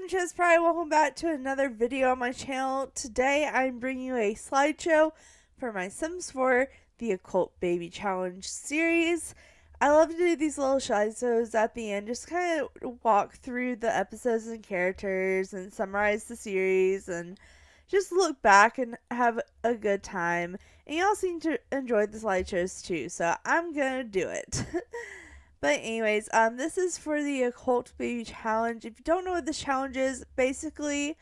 I'm ChezPride. Welcome back to another video on my channel. Today I'm bringing you a slideshow for my Sims 4 The Occult Baby Challenge series. I love to do these little slideshows at the end, just kind of walk through the episodes and characters and summarize the series and just look back and have a good time. And y'all seem to enjoy the slideshows too, so I'm gonna do it. But anyways, this is for the Occult Baby Challenge. If you don't know what this challenge is, basically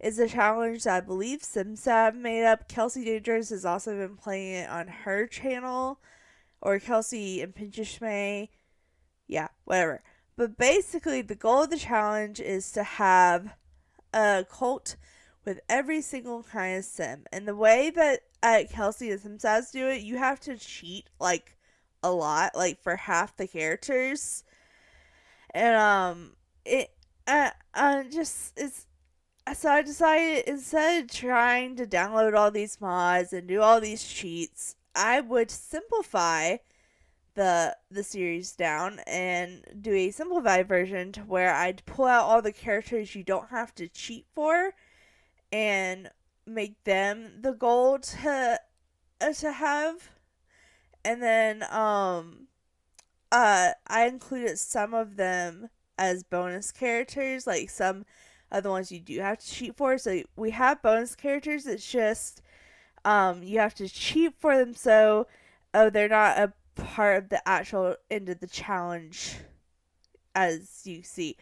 it's a challenge that I believe SimsSav made up. Kelsey Dangerous has also been playing it on her channel, or Kelsey Impicciche. Yeah, whatever. But basically, the goal of the challenge is to have a cult with every single kind of sim. And the way that Kelsey and SimsSav do it, you have to cheat, like, a lot, like for half the characters, and it just it's so I decided instead of trying to download all these mods and do all these cheats, I would simplify the series down and do a simplified version to where I'd pull out all the characters you don't have to cheat for and make them the goal to have. And then I included some of them as bonus characters, like some of the ones you do have to cheat for. So we have bonus characters, it's just you have to cheat for them, so they're not a part of the actual end of the challenge, as you see.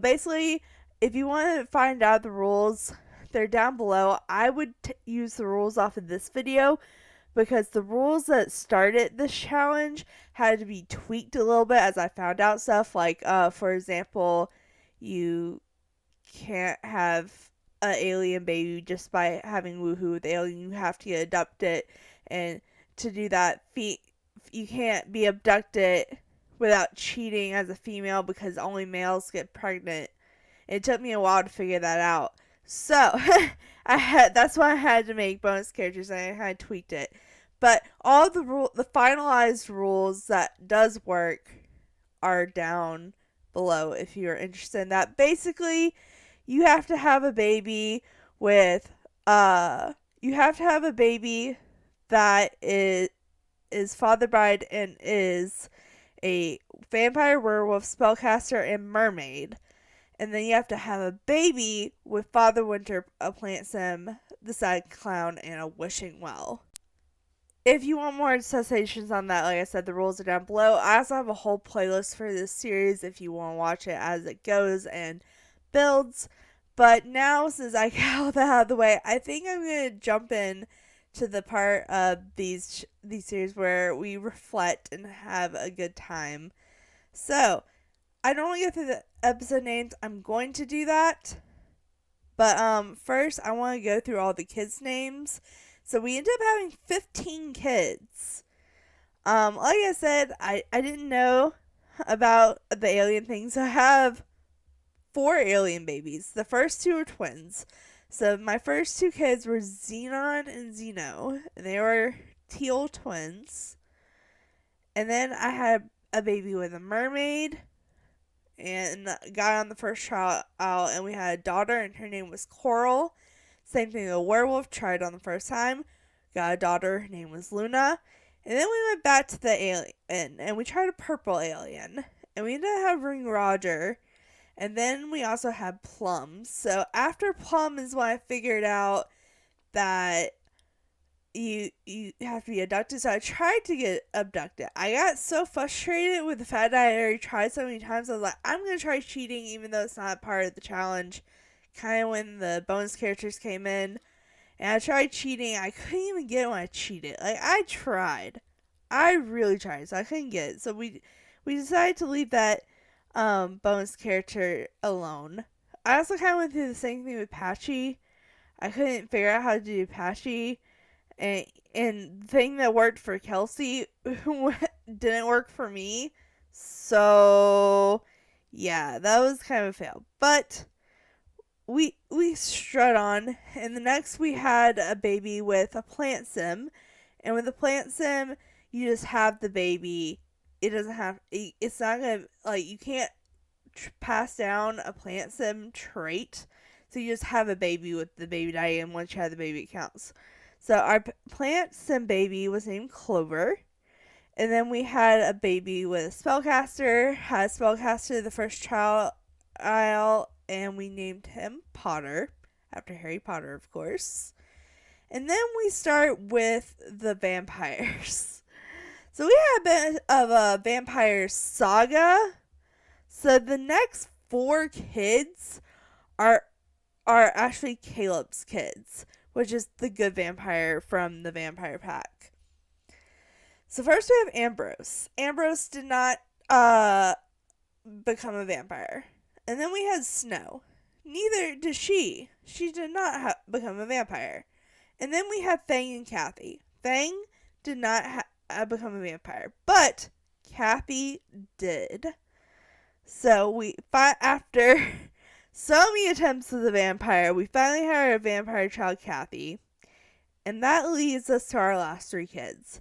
Basically, if you want to find out the rules, they're down below. I would use the rules off of this video, because the rules that started this challenge had to be tweaked a little bit as I found out stuff. Like, for example, you can't have an alien baby just by having woohoo with alien. You have to get abducted, and to do that, you can't be abducted without cheating as a female, because only males get pregnant. It took me a while to figure that out. So, that's why I had to make bonus characters, and I had tweaked it. But all the finalized rules that does work are down below if you're interested in that. Basically, you have to have a baby with, you have to have a baby that is father bride and is a vampire, werewolf, spellcaster, and mermaid. And then you have to have a baby with Father Winter, a plant sim, the sad clown, and a wishing well. If you want more cessations on that, like I said, the rules are down below. I also have a whole playlist for this series if you want to watch it as it goes and builds. But now, since I got all that out of the way, I think I'm going to jump in to the part of these series where we reflect and have a good time. So, I don't want to get through the episode names. I'm going to do that. But first, I want to go through all the kids' names. So we ended up having 15 kids. Like I said, I didn't know about the alien things. I have 4 alien babies. The first 2 are twins. So my first 2 kids were Xenon and Xeno. And they were teal twins. And then I had a baby with a mermaid, and got on the first trial out, and we had a daughter, and her name was Coral. Same thing, a werewolf, tried on the first time, got a daughter, her name was Luna. And then we went back to the alien, and we tried a purple alien, and we ended up having Roger. And then we also had Plum. So after Plum is when I figured out that you have to be abducted. So I tried to get abducted. I got so frustrated with the fact that I already tried so many times. I was like, I'm going to try cheating even though it's not part of the challenge. Kind of when the bonus characters came in. And I tried cheating. I couldn't even get it when I cheated. Like, I tried. I really tried. So I couldn't get it. So we decided to leave that bonus character alone. I also kind of went through the same thing with Patchy. I couldn't figure out how to do Patchy. And the thing that worked for Kelsey didn't work for me. So, yeah, that was kind of a fail. But we strut on. And the next we had a baby with a plant sim. And with a plant sim, you just have the baby. It doesn't have, it's not going to, like, you can't pass down a plant sim trait. So you just have a baby with the baby dying, and once you have the baby, it counts. So our plant sim baby was named Clover. And then we had a baby with Spellcaster, had Spellcaster the first child, and we named him Potter, after Harry Potter, of course. And then we start with the vampires. So we had a bit of a vampire saga. So the next 4 kids are actually Caleb's kids, which is the good vampire from the vampire pack. So first we have Ambrose. Ambrose did not become a vampire. And then we had Snow. Neither did she. She did not become a vampire. And then we have Fang and Kathy. Fang did not become a vampire, but Kathy did. So after so many attempts with a vampire, we finally had our vampire child, Kathy. And that leads us to our last 3 kids.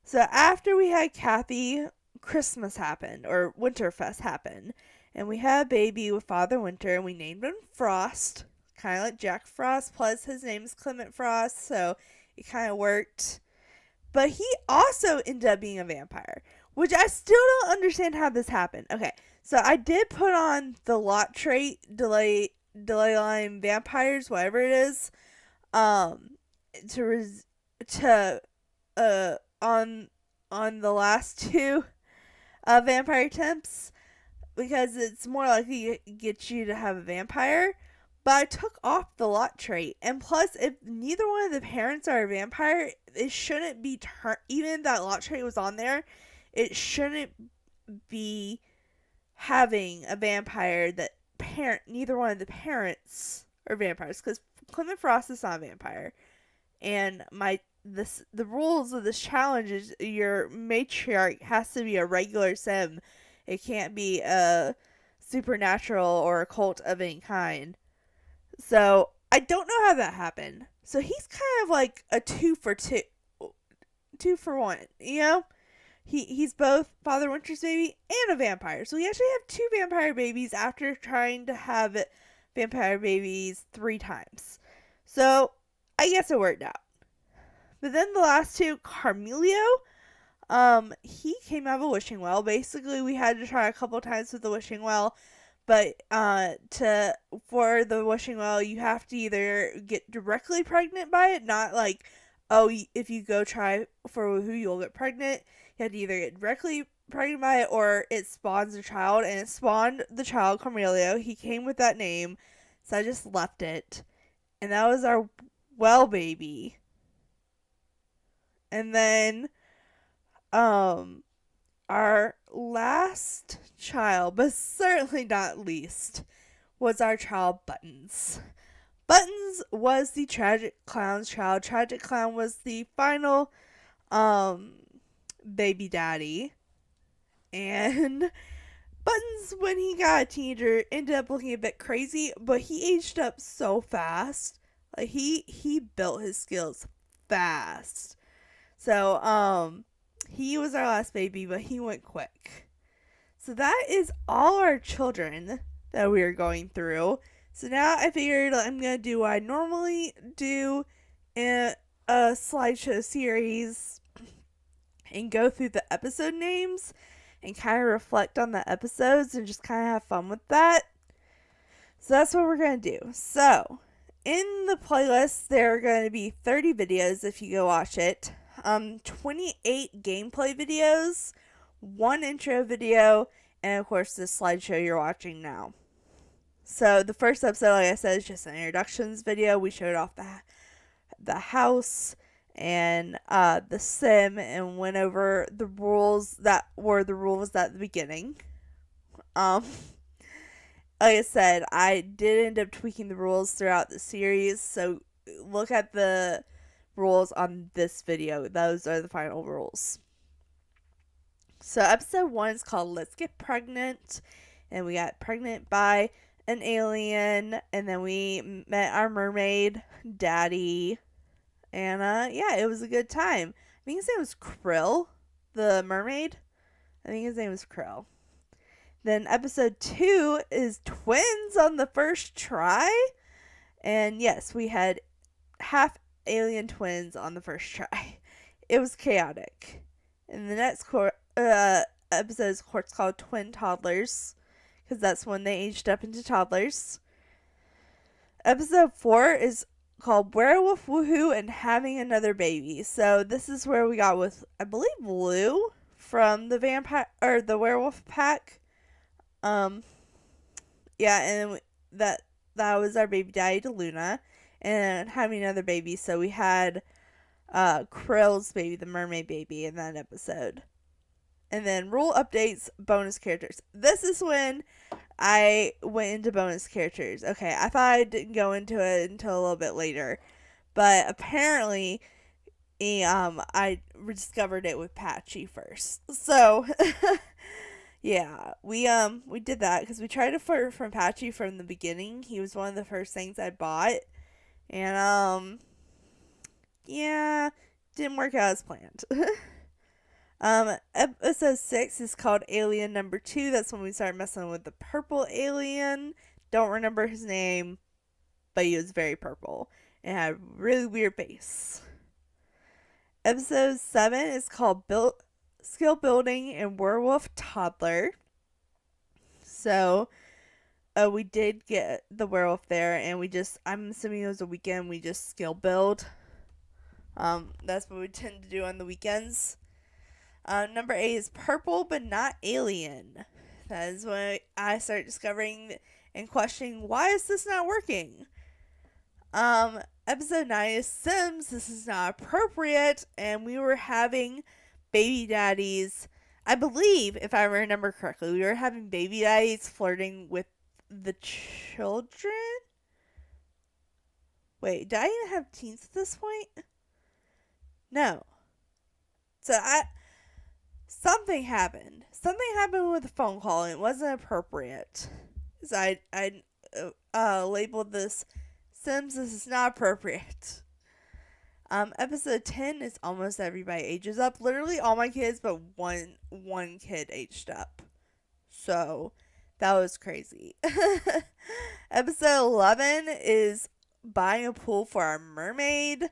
So after we had Kathy, Christmas happened, or Winterfest happened. And we had a baby with Father Winter, and we named him Frost. Kind of like Jack Frost, plus his name is Clement Frost, so it kind of worked. But he also ended up being a vampire, which I still don't understand how this happened. Okay, so I did put on the lot trait, delay line vampires, whatever it is, on the last 2 vampire attempts, because it's more likely to get you to have a vampire. But I took off the lot trait, and plus, if neither one of the parents are a vampire, it shouldn't be even if that lot trait was on there, it shouldn't be having a vampire that neither one of the parents are vampires, because Clement Frost is not a vampire. And the rules of this challenge is your matriarch has to be a regular sim. It can't be a supernatural or occult of any kind. So I don't know how that happened. So he's kind of like a 2 for 2 for 1, you know? He's both Father Winter's baby and a vampire. So we actually have 2 vampire babies after trying to have vampire babies 3 times. So I guess it worked out. But then the last 2, Carmelio, he came out of a wishing well. Basically, we had to try a couple times with the wishing well, but for the wishing well, you have to either get directly pregnant by it, not like, if you go try for woohoo, you'll get pregnant. You have to either get directly pregnant by it, or it spawns a child, and it spawned the child, Carmelio. He came with that name, so I just left it. And that was our well baby. And then, our last child, but certainly not least, was our child Buttons. Buttons was the Tragic Clown's child. Tragic Clown was the final, baby daddy. And Buttons, when he got a teenager, ended up looking a bit crazy, but he aged up so fast. Like, he built his skills fast. So, he was our last baby, but he went quick. So that is all our children that we are going through. So now I figured I'm going to do what I normally do in a slideshow series and go through the episode names and kind of reflect on the episodes and just kind of have fun with that. So that's what we're going to do. So in the playlist, there are going to be 30 videos if you go watch it. 28 gameplay videos, 1 intro video, and of course the slideshow you're watching now. So the first episode, like I said, is just an introductions video. We showed off the house and the sim and went over the rules that were the rules at the beginning. Like I said, I did end up tweaking the rules throughout the series, so look at the rules on this video. Those are the final rules. So episode 1 is called Let's Get Pregnant, and we got pregnant by an alien, and then we met our mermaid daddy, and yeah, it was a good time. I think his name was Krill, the mermaid. I think his name was Krill. Then episode 2 is twins on the first try. And yes, we had half alien twins on the first try. It was chaotic. And the next episode is, of course, called Twin Toddlers, because that's when they aged up into toddlers. Episode 4 is called Werewolf Woohoo and Having Another Baby. So this is where we got with, I believe, Lou from the vampire or the werewolf pack. Yeah, and that was our baby daddy to Luna, and having another baby. So we had Krill's baby, the mermaid baby, in that episode. And then rule updates, bonus characters. This is when I went into bonus characters. Okay, I thought I didn't go into it until a little bit later, but apparently, I discovered it with Patchy first. So, yeah, we did that because we tried to flirt from Patchy from the beginning. He was one of the first things I bought, and yeah, didn't work out as planned. Episode 6 is called Alien Number 2. That's when we started messing with the purple alien. Don't remember his name, but he was very purple and had a really weird face. Episode 7 is called Skill Building and Werewolf Toddler. So, we did get the werewolf there, and I'm assuming it was a weekend, we just skill build. That's what we tend to do on the weekends. Number 8 is Purple But Not Alien. That is when I started discovering and questioning, why is this not working? Episode 9 is Sims. This is not appropriate. And we were having baby daddies. I believe, if I remember correctly, we were having baby daddies flirting with the children? Wait, did I even have teens at this point? No. So something happened. Something happened with the phone call, and it wasn't appropriate. So I labeled this Sims. This is not appropriate. Episode 10 is Almost Everybody Ages Up. Literally all my kids, but one kid aged up. So that was crazy. Episode 11 is Buying a Pool for Our Mermaid.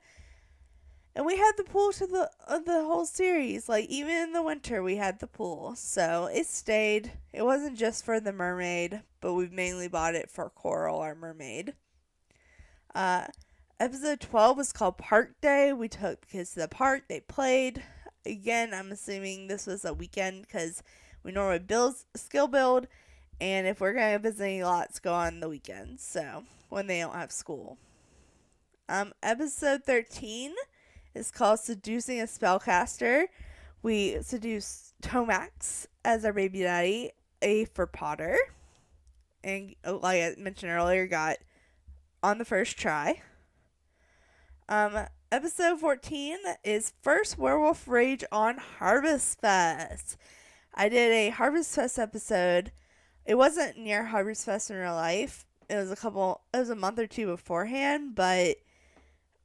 And we had the pool to the whole series. Like, even in the winter, we had the pool. So, it stayed. It wasn't just for the mermaid, but we mainly bought it for Coral, our mermaid. Episode 12 was called Park Day. We took the kids to the park. They played. Again, I'm assuming this was a weekend because we normally skill build. And if we're going to visit any lots, go on the weekends. So, when they don't have school. Episode 13 is called Seducing a Spellcaster. We seduced Tomax as our baby daddy, A for Potter. And like I mentioned earlier, got on the first try. Episode 14 is First Werewolf Rage on Harvest Fest. I did a Harvest Fest episode. It wasn't near Harvest Fest in real life. It was a month or two beforehand, but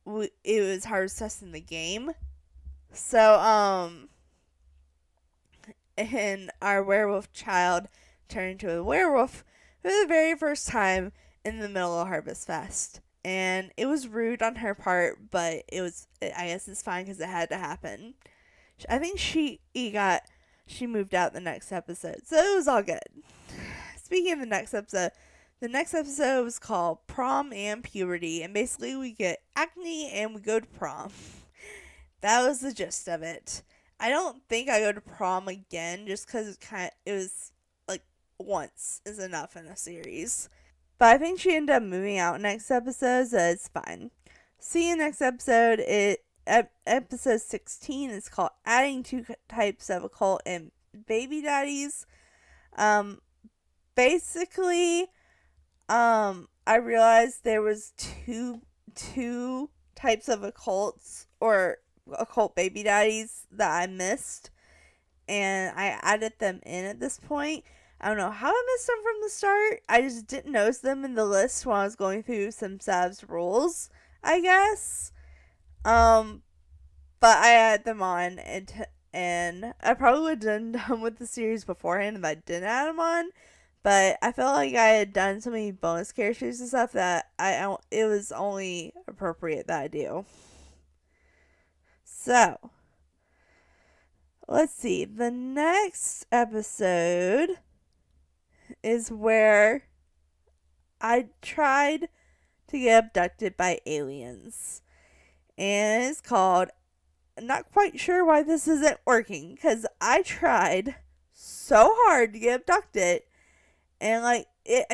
it was Harvest Fest in the game. So, and our werewolf child turned into a werewolf for the very first time in the middle of Harvest Fest. And it was rude on her part, but I guess it's fine because it had to happen. I think she moved out the next episode. So it was all good. Speaking of the next episode was called Prom and Puberty, and basically we get acne and we go to prom. That was the gist of it. I don't think I go to prom again just because it was like once is enough in a series. But I think she ended up moving out next episode, so it's fine. See you next episode. Episode 16 is called Adding Two Types of Occult and Baby Daddies. Basically, I realized there was two types of occults or occult baby daddies that I missed, and I added them in at this point. I don't know how I missed them from the start. I just didn't notice them in the list when I was going through SimsSav's rules, I guess. But I added them on, and and I probably would have done with the series beforehand if I didn't add them on. But I felt like I had done so many bonus characters and stuff that it was only appropriate that I do. So, let's see. The next episode is where I tried to get abducted by aliens. And it's called, I'm not quite sure why this isn't working, because I tried so hard to get abducted, and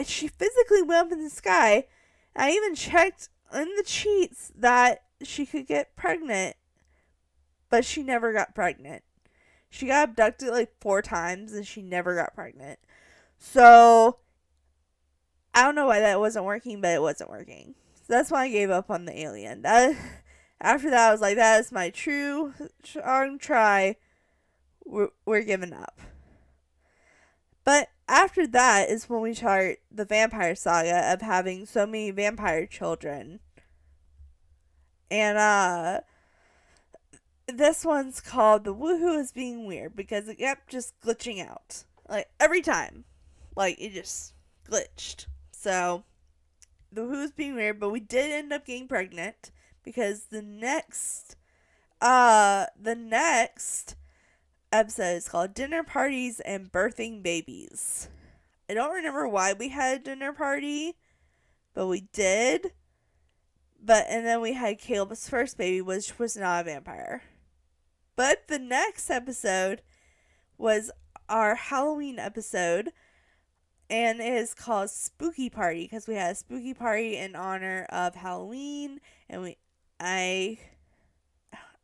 she physically went up in the sky. I even checked in the cheats that she could get pregnant, but she never got pregnant. She got abducted like 4 times and she never got pregnant. So I don't know why that wasn't working, but it wasn't working. So that's why I gave up on the alien. After that, I was like, that is my true try. We're giving up. But after that is when we start the vampire saga of having so many vampire children. And this one's called The Woohoo is Being Weird because it kept just glitching out. Like every time. Like it just glitched. So the Woohoo is being weird, but we did end up getting pregnant because the next episode is called Dinner Parties and Birthing Babies. I don't remember why we had a dinner party, but we did. And then we had Caleb's first baby, which was not a vampire. But the next episode was our Halloween episode, and it is called Spooky Party because we had a spooky party in honor of Halloween, and I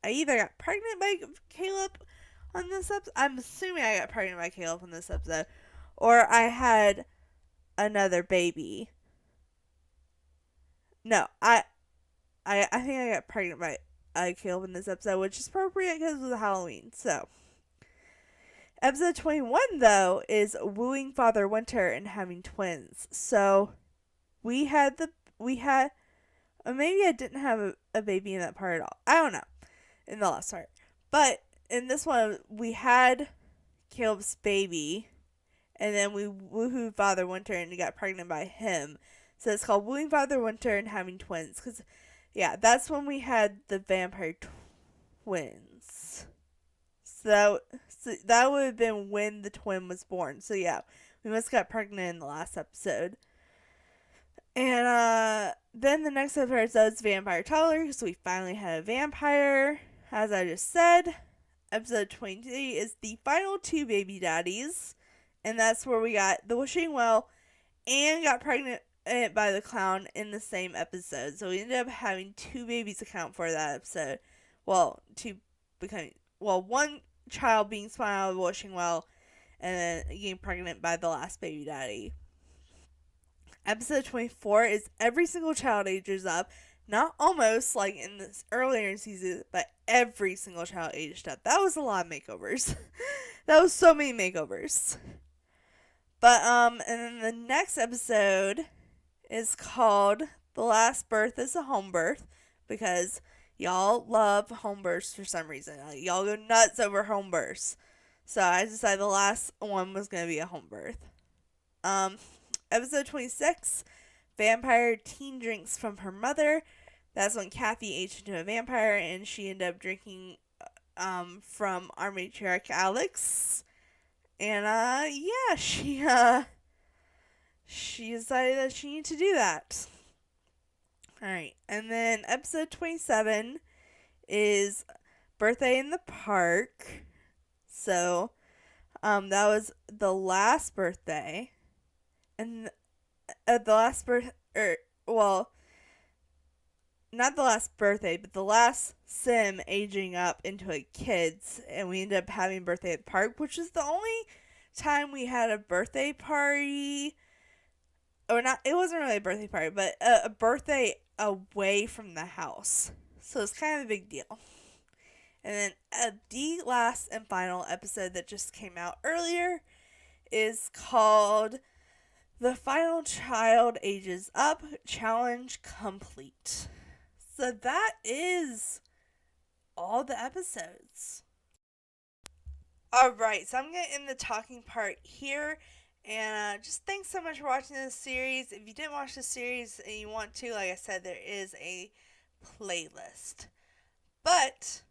either got pregnant by Caleb on this episode. I'm assuming I got pregnant by Caleb on this episode, or I had another baby. No, I think I got pregnant by Caleb in this episode, which is appropriate because it was Halloween. So, episode 21 though is wooing Father Winter and having twins. So, maybe I didn't have a baby in that part at all. I don't know, in the last part. But in this one, we had Caleb's baby, and then we woohooed Father Winter and got pregnant by him. So it's called Wooing Father Winter and Having Twins. Because, yeah, that's when we had the vampire twins. So that would have been when the twin was born. So, yeah, we must got pregnant in the last episode. And then the next episode is Vampire Toddler. So we finally had a vampire, as I just said. Episode 23 is the final 2 baby daddies. And that's where we got the wishing well and got pregnant by the clown in the same episode. So we ended up having 2 babies account for that episode. Well, one child being spawned out of the wishing well and then getting pregnant by the last baby daddy. Episode 24 is every single child ages up. Not almost like in this earlier season, but every single child aged up. That was a lot of makeovers. That was so many makeovers. But and then the next episode is called The Last Birth is a Home Birth because y'all love home births for some reason. Like, y'all go nuts over home births. So I decided the last one was going to be a home birth. Episode 26, Vampire Teen Drinks from Her Mother. That's when Kathy aged into a vampire and she ended up drinking from our matriarch Alex. And yeah, she decided that she needed to do that. Alright, and then episode 27 is Birthday in the Park. So, that was the last birthday. And the last not the last birthday, but the last sim aging up into a kid's, and we ended up having birthday at the park, which is the only time we had a birthday party, or not, it wasn't really a birthday party, but a birthday away from the house, so it's kind of a big deal. And then the last and final episode that just came out earlier is called The Final Child Ages Up, Challenge Complete. So that is all the episodes. Alright, so I'm going to end the talking part here. And just thanks so much for watching this series. If you didn't watch this series and you want to, like I said, there is a playlist. But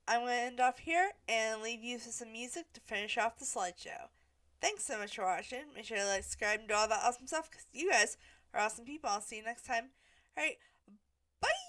I'm going to end off here and leave you with some music to finish off the slideshow. Thanks so much for watching. Make sure to like, subscribe, and do all that awesome stuff because you guys are awesome people. I'll see you next time. Alright, bye!